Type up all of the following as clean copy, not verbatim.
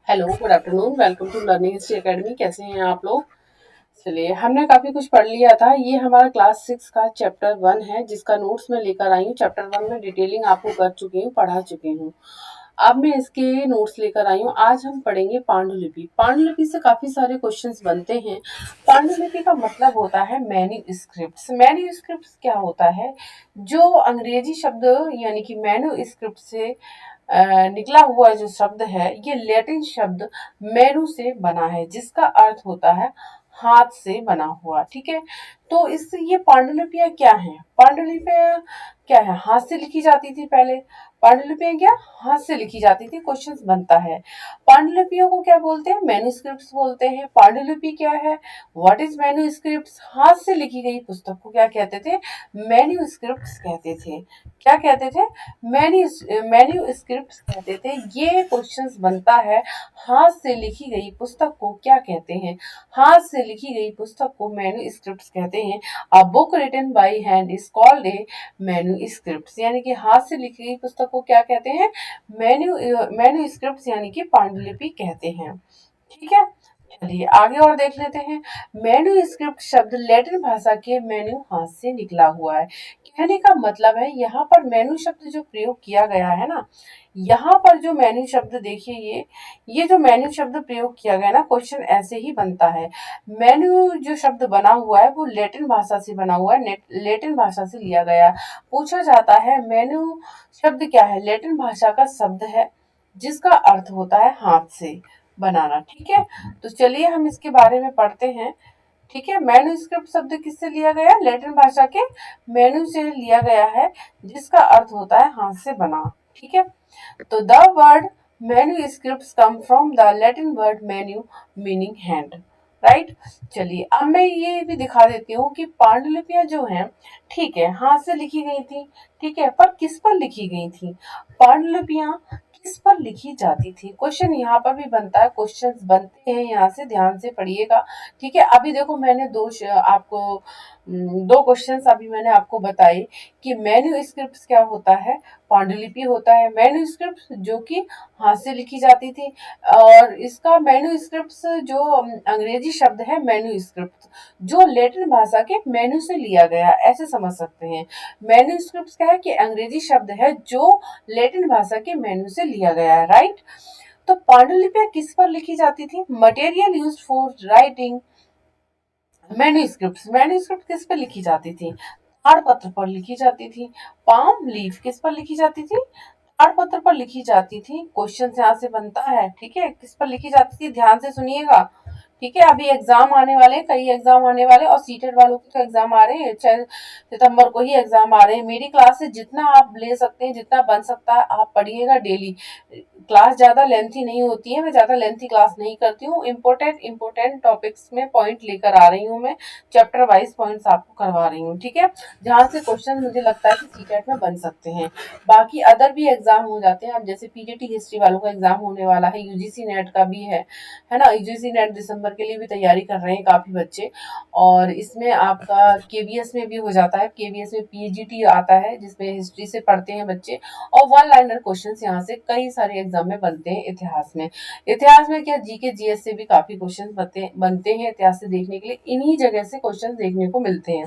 Hello, good afternoon. Welcome to learning history academy. कैसे हैं आप लोग? चलिए, हमने काफी कुछ पढ़ लिया था। ये हमारा क्लास 6 का चैप्टर 1 है, जिसका नोट्स मैं लेकर आई हूँ। चैप्टर 1 में डिटेलिंग आपको कर चुकी हूँ, पढ़ा चुकी हूँ। अब मैं इसके नोट्स लेकर आई हूँ। आज हम पढ़ेंगे पांडुलिपि। पांडुलिपि से काफी सारे क्वेश्चंस बनते हैं। पांडुलिपि का मतलब होता है मैन्यूस्क्रिप्ट्स। मैन्यूस्क्रिप्ट्स क्या होता है? जो अंग्रेजी शब्द यानी कि मैन्यूस्क्रिप्ट से निकला हुआ जो शब्द है, ये लैटिन शब्द मेरू से बना है, जिसका अर्थ होता है हाथ से बना हुआ। ठीक है, तो इससे ये पांडुलिपियां क्या है? पांडुलिपियां क्या है? हाथ से लिखी जाती थी पहले। पांडुलिपियां क्या हाथ से लिखी जाती थी? क्वेश्चंस बनता है। पांडुलिपियों को क्या बोलते हैं? मैन्यूस्क्रिप्ट्स बोलते हैं। पांडुलिपि क्या है? What is manuscripts? हाथ से लिखी गई पुस्तक को क्या कहते थे? मैन्यूस्क्रिप्ट्स कहते थे। क्या कहते थे? मैन्यूस्क्रिप्ट्स कहते थे। ये क्वेश्चंस बनता है, हाथ से लिखी गई पुस्तक को क्या कहते हैं? हाथ से लिखी गई पुस्तक को मैन्यूस्क्रिप्ट्स कहते हैं। A book written by hand is called a manuscripts. यानी कि हाथ से लिखी गई पुस्तक को क्या कहते हैं? मैन्यूस्क्रिप्ट्स यानी कि पांडुलिपि कहते हैं। ठीक है, चलिए आगे और देख लेते हैं। मैन्यूस्क्रिप्ट शब्द लैटिन भाषा के मेन्यू हाथ से निकला हुआ है। कहने का मतलब है, यहाँ पर मेन्यू शब्द जो प्रयोग किया गया है ना, यहाँ पर जो मेन्यू शब्द देखिए, ये जो मेन्यू शब्द प्रयोग किया गया ना, क्वेश्चन ऐसे ही बनता है। मेन्यू जो शब्द बना हुआ है वो लैटिन भाषा से बना हुआ है, लैटिन भाषा से लिया गया। पूछा जाता है मेन्यू शब्द क्या है? लैटिन भाषा का शब्द है, जिसका अर्थ होता है हाथ से बनाना। ठीक है, तो चलिए हम इसके बारे में पढ़ते हैं। ठीक है, मैन्यूस्क्रिप्ट शब्द किससे लिया गया? लैटिन भाषा के मेन्यू से लिया गया है, जिसका अर्थ होता है हाथ से बना। ठीक है, तो the word manuscripts come from the Latin word menu meaning hand. Right, चलिए अब मैं ये भी दिखा देती हूँ कि पांडुलिपियां जो हैं, ठीक है, हाथ से लिखी गई थी। ठीक है, पर किस पर लिखी गई थी? पांडुलिपियां किस पर लिखी जाती थी? क्वेश्चन यहाँ पर भी बनता है, क्वेश्चंस बनते हैं, यहाँ से ध्यान से पढ़िएगा। ठीक है, अभी देखो मैंने आपको दो क्वेश्चंस अभी मैंने आपको बताए कि मैन्यूस्क्रिप्ट क्या होता है, पांडुलिपि होता है। मैन्यूस्क्रिप्ट जो कि हाथ से लिखी जाती थी, और इसका मैन्यूस्क्रिप्ट जो अंग्रेजी शब्द है मैन्यूस्क्रिप्ट, जो लैटिन भाषा के मेन्यू से लिया गया, ऐसे समझ सकते हैं। मैन्यूस्क्रिप्ट क्या है? कि अंग्रेजी शब्द है जो लैटिन भाषा के मेन्यू से लिया गया है। राइट, तो पांडुलिपियां किस पर लिखी जाती थी? Material used for writing manuscript. Manuscript किस पर लिखी जाती थी? ताड़पत्र पर लिखी जाती थी। पाम लीफ किस पर लिखी जाती थी? ताड़पत्र पर लिखी जाती थी। क्वेश्चन यहाँ से बनता है। ठीक है, किस पर लिखी जाती थी? ध्यान से सुनिएगा। ठीक है, अभी एग्जाम आने वाले, कई एग्जाम आने वाले, और सीटेट वालों के तो एग्जाम आ रहे हैं, 6 सितंबर को ही एग्जाम आ रहे हैं। मेरी क्लास से जितना आप ले सकते हैं, जितना बन सकता है, आप पढ़िएगा डेली। क्लास ज्यादा लेंथी नहीं होती है, मैं ज्यादा लेंथी क्लास नहीं करती हूँ। इम्पोर्टेंट इम्पोर्टेंट टॉपिक्स में पॉइंट लेकर आ रही हूँ मैं, चैप्टर वाइज पॉइंट्स आपको करवा रही हूँ। ठीक है, जहाँ से क्वेश्चन मुझे लगता है कि सीटेट में बन सकते हैं। बाकी अदर भी एग्जाम हो जाते हैं। अब जैसे पीजीटी हिस्ट्री वालों का एग्जाम होने वाला है, यूजीसी नेट का भी है ना। यूजीसी नेट दिसंबर के लिए भी तैयारी कर रहे हैं काफी बच्चे, और इसमें आपका केवीएस में भी हो जाता है। केवीएस में पीजीटी आता है, जिसमें हिस्ट्री से पढ़ते हैं बच्चे, और वन लाइनर क्वेश्चन यहाँ से कई सारे एग्जाम में बनते हैं। इतिहास में क्या, जीके जीएस से भी काफी क्वेश्चन बनते हैं। इतिहास से देखने के लिए इन्हीं जगह से क्वेश्चन देखने को मिलते हैं।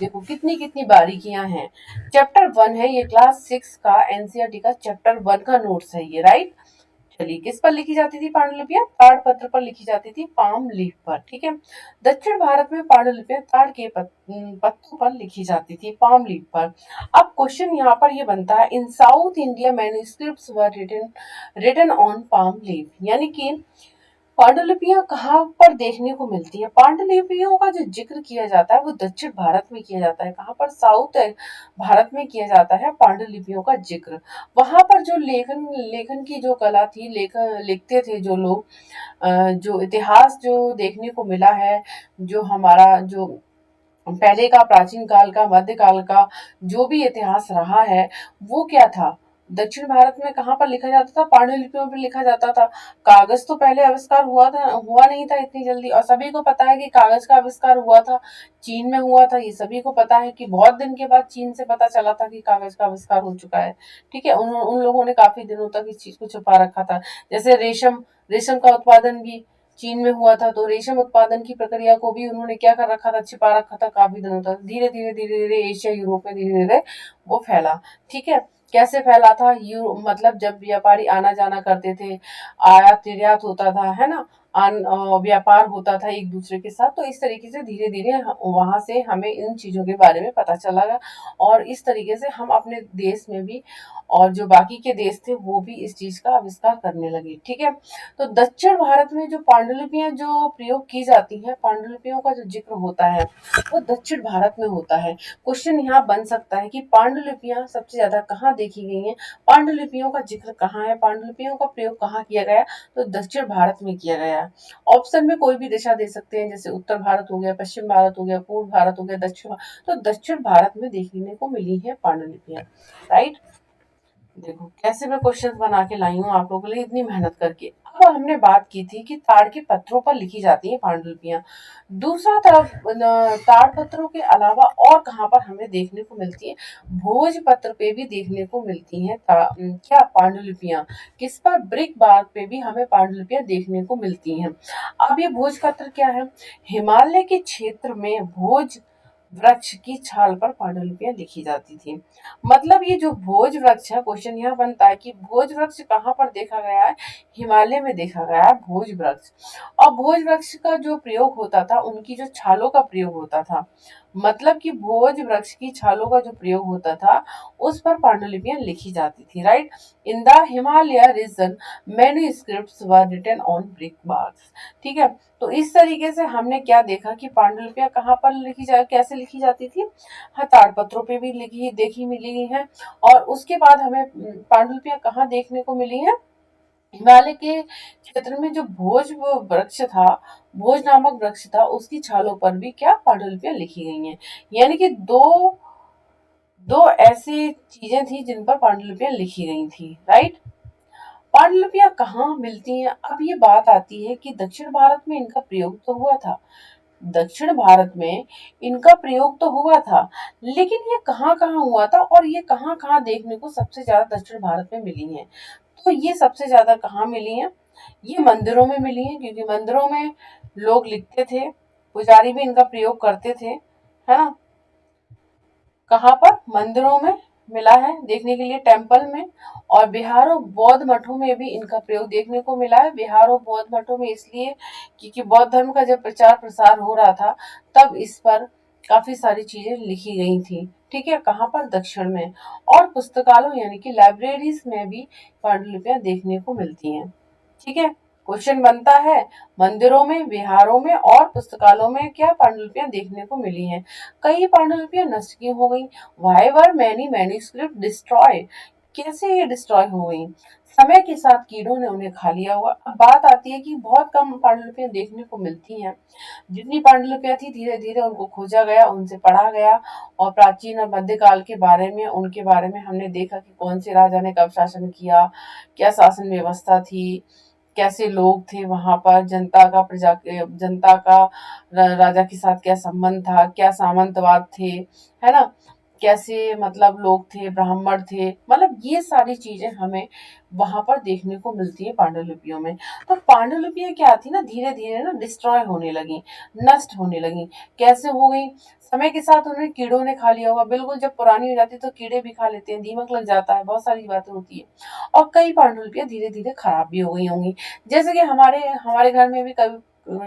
देखो कितनी कितनी बारीकियां हैं। चैप्टर 1 है ये, क्लास 6 का एनसीईआरटी का चैप्टर 1 का नोट्स है ये। राइट, चलिए किस पर लिखी जाती थी पांडुलिपियां? ताड़पत्र पर लिखी जाती थी, पाम लीफ पर। ठीक है, दक्षिण भारत में पांडुलिपियां ताड़ के पत्तों पर लिखी जाती थी, पाम लीफ पर। अब क्वेश्चन यहाँ पर ये बनता है, in south India manuscripts were written on palm leaf. यानी कि पांडुलिपियां कहाँ पर देखने को मिलती है? पांडुलिपियों का जो जिक्र किया जाता है वो दक्षिण भारत में किया जाता है। कहाँ पर? साउथ भारत में किया जाता है पांडुलिपियों का जिक्र। वहां पर जो लेखन लेखन की जो कला थी, लिखते थे जो लोग, जो इतिहास जो देखने को मिला है, जो हमारा जो पहले का, प्राचीन काल का, मध्यकाल का जो भी इतिहास रहा है, वो क्या था? दक्षिण भारत में कहाँ पर लिखा जाता था? पांडुलिपियों पर लिखा जाता था। कागज तो पहले आविष्कार हुआ नहीं था इतनी जल्दी, और सभी को पता है कि कागज का आविष्कार हुआ था चीन में हुआ था। ये सभी को पता है कि बहुत दिन के बाद चीन से पता चला था कि कागज का आविष्कार हो चुका है। ठीक है, उन लोगों ने काफी दिनों तक इस चीज को छुपा रखा था। जैसे रेशम रेशम का उत्पादन भी चीन में हुआ था, तो रेशम उत्पादन की प्रक्रिया को भी उन्होंने क्या कर रखा था? छिपा रखा था काफी दिनों तक। धीरे धीरे एशिया यूरोप में धीरे धीरे वो फैला। ठीक है, कैसे फैला था? मतलब जब व्यापारी आना जाना करते थे, आयात निर्यात होता था, है ना, व्यापार होता था एक दूसरे के साथ, तो इस तरीके से धीरे धीरे वहां से हमें इन चीजों के बारे में पता चला, और इस तरीके से हम अपने देश में भी और जो बाकी के देश थे वो भी इस चीज का आविष्कार करने लगे। ठीक है, तो दक्षिण भारत में जो पांडुलिपियां जो प्रयोग की जाती हैं, पांडुलिपियों का जो जिक्र होता है वो दक्षिण भारत में होता है। क्वेश्चन यहाँ बन सकता है कि पांडुलिपियां सबसे ज्यादा कहाँ देखी गई हैं, पांडुलिपियों का जिक्र कहाँ है, पांडुलिपियों का प्रयोग कहाँ किया गया? तो दक्षिण भारत में किया गया है। ऑप्शन में कोई भी दिशा दे सकते हैं, जैसे उत्तर भारत हो गया, पश्चिम भारत हो गया, पूर्व भारत हो गया, दक्षिण भारत, तो दक्षिण भारत में देखने को मिली है पांडुलिपियां। राइट, देखो कैसे मैं क्वेश्चन बना के लाई हूँ आप लोगों के लिए इतनी मेहनत करके। अब हमने बात की थी कि ताड़ के पत्रों पर लिखी जाती है पांडुलिपियां। दूसरा तरफ ताड़ पत्रों के अलावा और कहाँ पर हमें देखने को मिलती है? भोज पत्र पे भी देखने को मिलती है क्या पांडुलिपियां? किस पर? ब्रिक बार्क पे भी हमें पांडुलिपियां देखने को मिलती हैं। अब ये भोज पत्र क्या है? हिमालय के क्षेत्र में भोज वृक्ष की छाल पर पांडुलिपियां लिखी जाती थी। मतलब ये जो भोज वृक्ष है, क्वेश्चन यह बनता है कि भोज वृक्ष कहाँ पर देखा गया है? हिमालय में देखा गया है भोज वृक्ष। और भोज वृक्ष का जो प्रयोग होता था, उनकी जो छालों का प्रयोग होता था, मतलब कि भोज वृक्ष की छालों का जो प्रयोग होता था उस पर पांडुलिपियां लिखी जाती थी। Right, in the Himalaya region manuscripts were written on birch barks. ठीक है, तो इस तरीके से हमने क्या देखा कि पांडुलिपियां कहाँ पर कैसे लिखी जाती थी? हाँ, ताड़पत्रों पे भी लिखी देखी मिली है। और उसके बाद हमें पांडुलिपियां कहाँ देखने को मिली है? हिमालय के क्षेत्र में जो भोज वो वृक्ष था, भोज नामक वृक्ष था, उसकी छालों पर भी क्या पांडुलिपियां लिखी गई हैं। यानी कि दो दो ऐसी चीजें थी जिन पर पांडुलिपियां लिखी गई थी। राइट, पांडुलिपियां कहाँ मिलती हैं? अब ये बात आती है कि दक्षिण भारत में इनका प्रयोग तो हुआ था, दक्षिण भारत में इनका प्रयोग तो हुआ था, लेकिन ये कहाँ कहाँ हुआ था और ये कहाँ कहाँ देखने को सबसे ज्यादा दक्षिण भारत में मिली हैं? तो ये सबसे ज्यादा कहाँ मिली हैं? ये मंदिरों में मिली हैं, क्योंकि मंदिरों में लोग लिखते थे, पुजारी भी इनका प्रयोग करते थे, है ना। कहाँ पर? मंदिरों में मिला है देखने के लिए, टेम्पल में। और बिहारों बौद्ध मठों में भी इनका प्रयोग देखने को मिला है। बिहारों बौद्ध मठों में इसलिए क्योंकि बौद्ध धर्म का जब प्रचार प्रसार हो रहा था तब इस पर काफी सारी चीजें लिखी गई थी। ठीक है, कहाँ पर? दक्षिण में। और पुस्तकालयों यानी कि लाइब्रेरीज में भी पांडुलिपियां देखने को मिलती हैं। ठीक है, क्वेश्चन बनता है मंदिरों में, विहारों में और पुस्तकालयों में क्या पांडुलिपियां देखने को मिली हैं? कई पांडुलिपियां नष्ट क्यों हो गई? Why were many manuscript destroy? कैसे ये डिस्ट्रॉय हो गई? समय के साथ कीड़ों ने उन्हें खा लिया होगा। अब बात आती है कि बहुत कम पांडुलिपियां देखने को मिलती हैं। जितनी पांडुलिपियां थी धीरे धीरे उनको खोजा गया, उनसे पढ़ा गया, और प्राचीन और मध्यकाल के बारे में, उनके बारे में हमने देखा कि कौन से राजा ने कब शासन किया, क्या शासन व्यवस्था थी, कैसे लोग थे वहां पर, जनता का राजा के साथ क्या संबंध था, क्या सामंतवाद थे, है ना, कैसे मतलब लोग थे, ब्राह्मण थे, मतलब ये सारी चीजें हमें वहां पर देखने को मिलती है पांडुलिपियों में। तो पांडुलिपियां क्या थी ना, धीरे धीरे ना डिस्ट्रॉय होने लगी, नष्ट होने लगी। कैसे हो गई? समय के साथ उन्हें कीड़ों ने खा लिया होगा। बिल्कुल जब पुरानी हो जाती है तो कीड़े भी खा लेते हैं, दीमक लग जाता है, बहुत सारी बातें होती है। और कई पांडुलिपियां धीरे धीरे खराब भी हो गई होंगी। जैसे कि हमारे हमारे घर में भी कभी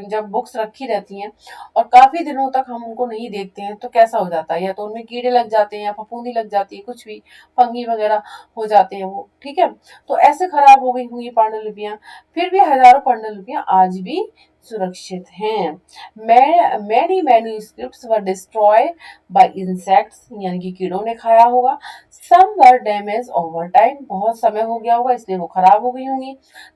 जब बुक्स रखी रहती हैं और काफी दिनों तक हम उनको नहीं देखते हैं तो कैसा हो जाता है, या तो उनमें कीड़े लग जाते हैं या फफूंदी लग जाती है, कुछ भी फंगी वगैरह हो जाते हैं वो। ठीक है, तो ऐसे खराब हो गई होंगी पांडुलिपियां। फिर भी हजारों पांडुलिपियां आज भी सुरक्षित हैं। मैनी मैन्युस्क्रिप्ट्स वर डिस्ट्रॉय बाय इंसेक्ट्स, यानी कि कीड़ों ने खाया होगा। सम वर डैमेज ओवर टाइम, बहुत समय हो गया होगा इसलिए वो खराब हो गई होंगी।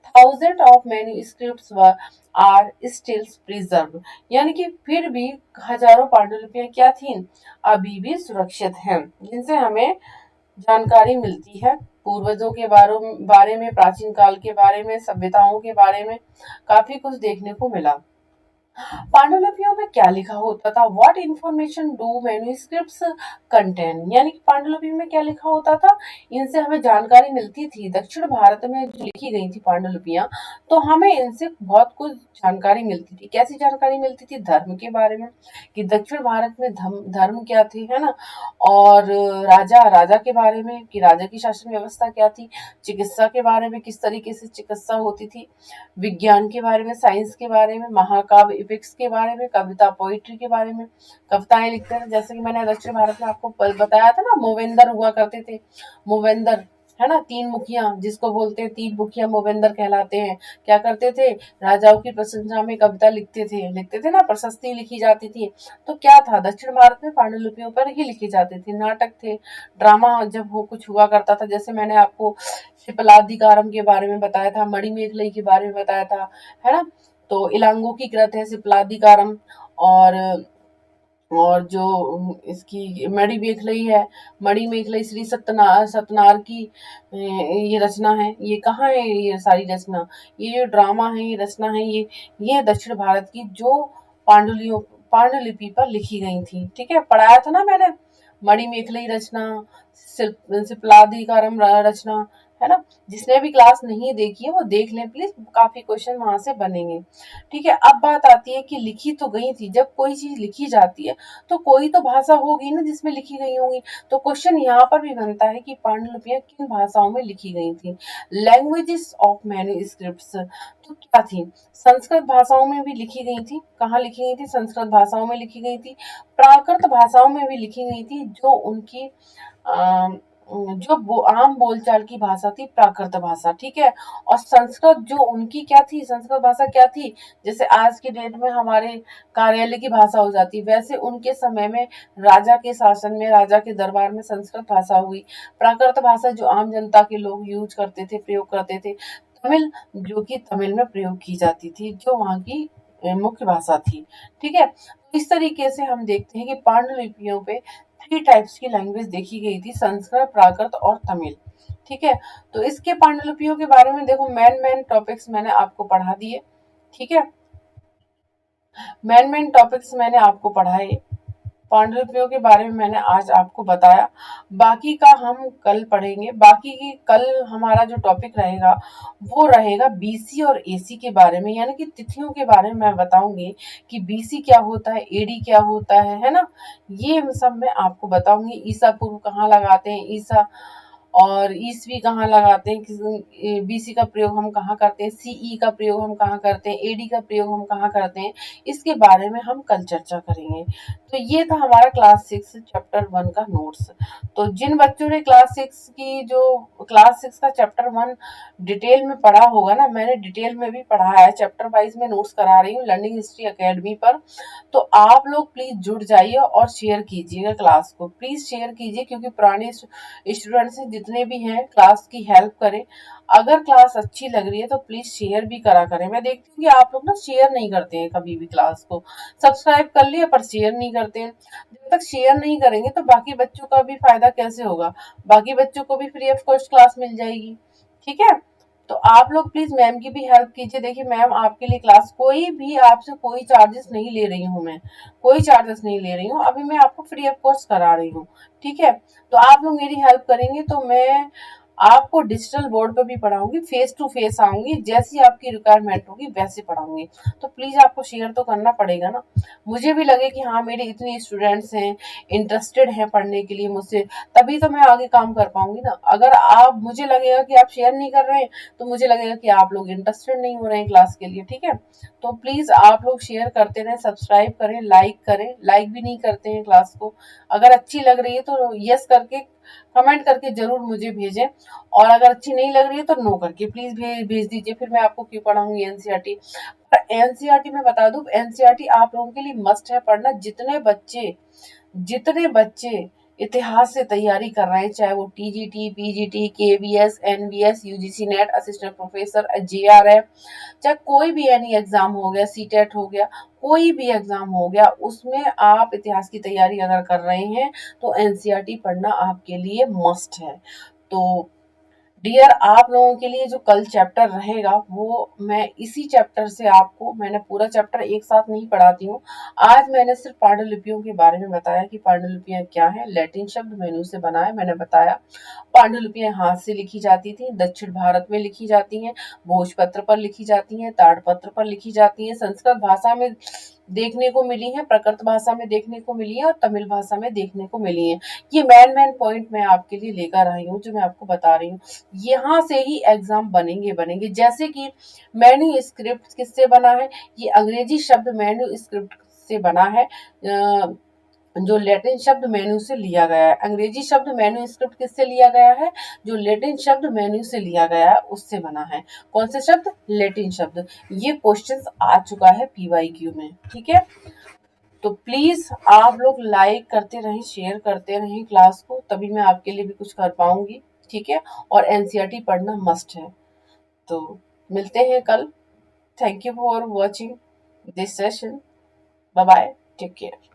Thousand of manuscripts were are still preserve, यानी कि फिर भी हजारों पांडुलिपियां क्या थीं? अभी भी सुरक्षित हैं, जिनसे हमें जानकारी मिलती है पूर्वजों के बारे में, प्राचीन काल के बारे में, सभ्यताओं के बारे में काफी कुछ देखने को मिला। पांडुलिपियों में क्या लिखा होता था? What information do manuscripts contain, यानी कि पांडुलिपि में क्या लिखा होता था, इनसे हमें जानकारी मिलती थी। दक्षिण भारत में जो लिखी गई थी पांडुलिपियां, तो हमें इनसे बहुत कुछ जानकारी मिलती थी। कैसी जानकारी मिलती थी? धर्म के बारे में, कि दक्षिण भारत में धर्म क्या थे, है ना, और राजा राजा के बारे में, कि राजा की शासन व्यवस्था क्या थी, चिकित्सा के बारे में, किस तरीके से चिकित्सा होती थी, विज्ञान के बारे में, साइंस के बारे में, महाकाव्य इपिक्स के बारे में, कविता पोइट्री के बारे में, कविताएं लिखते थे। जैसे कि मैंने दक्षिण भारत में आपको बताया था ना, मूवेंदर हुआ करते थे, मूवेंदर, है ना, तीन मुखिया जिसको बोलते हैं, तीन मुखिया मूवेंदर कहलाते हैं। क्या करते थे? राजाओं की प्रशंसा में कविता लिखते थे ना, प्रशस्ति लिखी जाती थी। तो क्या था, दक्षिण भारत में पांडुलिपियों पर ही लिखी जाती थी। नाटक थे, ड्रामा जब वो कुछ हुआ करता था, जैसे मैंने आपको शिपलाधिकारम के बारे में बताया था, मणिमेखलई के बारे में बताया था, है ना। तो इलांगो की कृत है शिपलाधिकारम, और जो इसकी मणिमेखलई है, मणिमेखलई श्री सत्यनार की ये रचना है। ये कहाँ है ये सारी रचना? ये जो ड्रामा है, ये रचना है, ये दक्षिण भारत की जो पांडुलियों पांडुलिपि पर लिखी गई थी। ठीक है, पढ़ाया था ना मैंने, मणिमेखलई रचना, शिपलाधिकारम रचना, है ना। जिसने भी क्लास नहीं देखी है वो देख लें प्लीज, काफी क्वेश्चन वहां से बनेंगे। ठीक है, अब बात आती है कि लिखी तो गई थी। जब कोई चीज लिखी जाती है तो कोई तो भाषा होगी ना जिसमें लिखी गई होंगी। तो क्वेश्चन यहाँ पर भी बनता है कि पांडुलिपियां किन भाषाओं में लिखी गई थी। लैंग्वेजेस ऑफ मैन्युस्क्रिप्ट्स तो क्या थी? संस्कृत भाषाओं में भी लिखी गई थी। कहाँ लिखी गई थी? संस्कृत भाषाओं में लिखी गई थी। प्राकृत भाषाओं में भी लिखी गई थी, जो उनकी जो आम बोलचाल की भाषा थी, प्राकृत भाषा। ठीक है, और संस्कृत जो उनकी क्या थी, संस्कृत भाषा क्या थी, जैसे आज के डेट में हमारे कार्यालय की भाषा हो जाती, वैसे उनके समय में राजा के शासन में, राजा के दरबार में संस्कृत भाषा हुई। प्राकृत भाषा जो आम जनता के लोग यूज करते थे, प्रयोग करते थे। तमिल, जो कि तमिल में प्रयोग की जाती थी, जो वहाँ की मुख्य भाषा थी। ठीक है, इस तरीके से हम देखते हैं कि पांडुलिपियों पे 3 टाइप्स की लैंग्वेज देखी गई थी, संस्कृत, प्राकृत और तमिल। ठीक है, तो इसके पांडुलिपियों के बारे में देखो, मेन टॉपिक्स मैंने आपको पढ़ा दिए। ठीक है, मेन टॉपिक्स मैंने आपको पढ़ाए, पांडुलिपियों के बारे में मैंने आज आपको बताया। बाकी का हम कल पढ़ेंगे। बाकी की कल हमारा जो टॉपिक रहेगा वो रहेगा बीसी और एसी के बारे में, यानी कि तिथियों के बारे में मैं बताऊंगी कि बीसी क्या होता है, एडी क्या होता है ना। ये सब मैं आपको बताऊंगी। ईसा पूर्व कहाँ लगाते हैं, ईसा और ईसवी कहाँ लगाते हैं, बीसी का प्रयोग हम कहाँ करते हैं, सीई का प्रयोग हम कहाँ करते हैं, एडी का प्रयोग हम कहाँ करते हैं, इसके बारे में हम कल चर्चा करेंगे। तो ये था हमारा क्लास 6 चैप्टर 1 का नोट्स। तो जिन बच्चों ने क्लास 6 का चैप्टर 1 डिटेल में पढ़ा होगा ना, मैंने डिटेल में भी पढ़ाया है, चैप्टर वाइज में नोट्स करा रही हूँ लर्निंग हिस्ट्री एकेडमी पर। तो आप लोग प्लीज जुड़ जाइए और शेयर कीजिएगा क्लास को, प्लीज शेयर कीजिए, क्योंकि पुराने स्टूडेंट्स जितने भी हैं क्लास की हेल्प करें। अगर क्लास अच्छी लग रही है तो प्लीज शेयर भी करा करें। मैं देखती हूँ कि आप लोग ना शेयर नहीं करते हैं कभी भी क्लास को, सब्सक्राइब कर लिए पर शेयर नहीं करते हैं। जब तक शेयर नहीं करेंगे तो बाकी बच्चों का भी फायदा कैसे होगा, बाकी बच्चों को भी फ्री ऑफ कॉस्ट क्लास मिल जाएगी। ठीक है, तो आप लोग प्लीज मैम की भी हेल्प कीजिए। देखिए मैम आपके लिए क्लास, कोई भी आपसे कोई चार्जेस नहीं ले रही हूँ मैं, कोई चार्जेस नहीं ले रही हूँ, अभी मैं आपको फ्री ऑफ कॉस्ट करा रही हूँ। ठीक है, तो आप लोग मेरी हेल्प करेंगे तो मैं आपको डिजिटल बोर्ड पर भी पढ़ाऊंगी, फेस टू फेस आऊंगी, जैसी आपकी रिक्वायरमेंट होगी वैसे पढ़ाऊंगी। तो प्लीज आपको शेयर तो करना पड़ेगा ना, मुझे भी लगे कि हाँ मेरे इतने स्टूडेंट्स हैं, इंटरेस्टेड हैं पढ़ने के लिए मुझसे, तभी तो मैं आगे काम कर पाऊंगी ना। अगर आप, मुझे लगेगा कि आप शेयर नहीं कर रहे हैं तो मुझे लगेगा कि आप लोग इंटरेस्टेड नहीं हो रहे हैं क्लास के लिए। ठीक है, तो प्लीज आप लोग शेयर करते रहें, सब्सक्राइब करें, लाइक करें। लाइक भी नहीं करते हैं क्लास को, अगर अच्छी लग रही है तो यस करके कमेंट करके जरूर मुझे भेजें, और अगर अच्छी नहीं लग रही है तो नो करके प्लीज भेज दीजिए, फिर मैं आपको क्यों पढ़ाऊंगी एनसीईआरटी। एनसीईआरटी में बता दूं, एनसीईआरटी आप लोगों के लिए मस्ट है पढ़ना। जितने बच्चे इतिहास से तैयारी कर रहे हैं, चाहे वो TGT, PGT, KVS, NBS, UGC net, assistant professor, JRF, चाहे कोई भी एनी एग्जाम हो गया, सीटेट हो गया, कोई भी एग्जाम हो गया, उसमें आप इतिहास की तैयारी अगर कर रहे हैं तो एनसीईआरटी पढ़ना आपके लिए मस्ट है। तो डियर, आप लोगों के लिए जो कल चैप्टर रहेगा वो मैं इसी चैप्टर से आपको, मैंने पूरा चैप्टर एक साथ नहीं पढ़ाती हूँ। आज मैंने सिर्फ पांडुलिपियों के बारे में बताया कि पांडुलिपियां क्या है। लैटिन शब्द मेनू से बना है, मैंने बताया। पांडुलिपियां हाथ से लिखी जाती थी, दक्षिण भारत में लिखी जाती हैं, भोजपत्र पर लिखी जाती हैं, ताड़पत्र पर लिखी जाती हैं, संस्कृत भाषा में देखने को मिली है, प्रकृत भाषा में देखने को मिली है और तमिल भाषा में देखने को मिली है। ये मैन पॉइंट मैं आपके लिए लेकर आई हूँ, जो मैं आपको बता रही हूँ। यहाँ से ही एग्जाम बनेंगे। जैसे कि मैन्यू स्क्रिप्ट किससे बना है, ये अंग्रेजी शब्द मैन्यू स्क्रिप्ट से बना है, जो लैटिन शब्द मेन्यू से लिया गया है। अंग्रेजी शब्द मेन्यू स्क्रिप्ट किससे लिया गया है, जो लैटिन शब्द मेन्यू से लिया गया है उससे बना है। कौन से शब्द, लैटिन शब्द। ये क्वेश्चन आ चुका है पीवाईक्यू में, ठीक है। तो प्लीज आप लोग लाइक करते रहें, शेयर करते रहें क्लास को, तभी मैं आपके लिए भी कुछ कर पाऊंगी, ठीक है। और एनसीईआरटी पढ़ना मस्ट है। तो मिलते हैं कल। Thank you for watching this session. Bye bye, take care.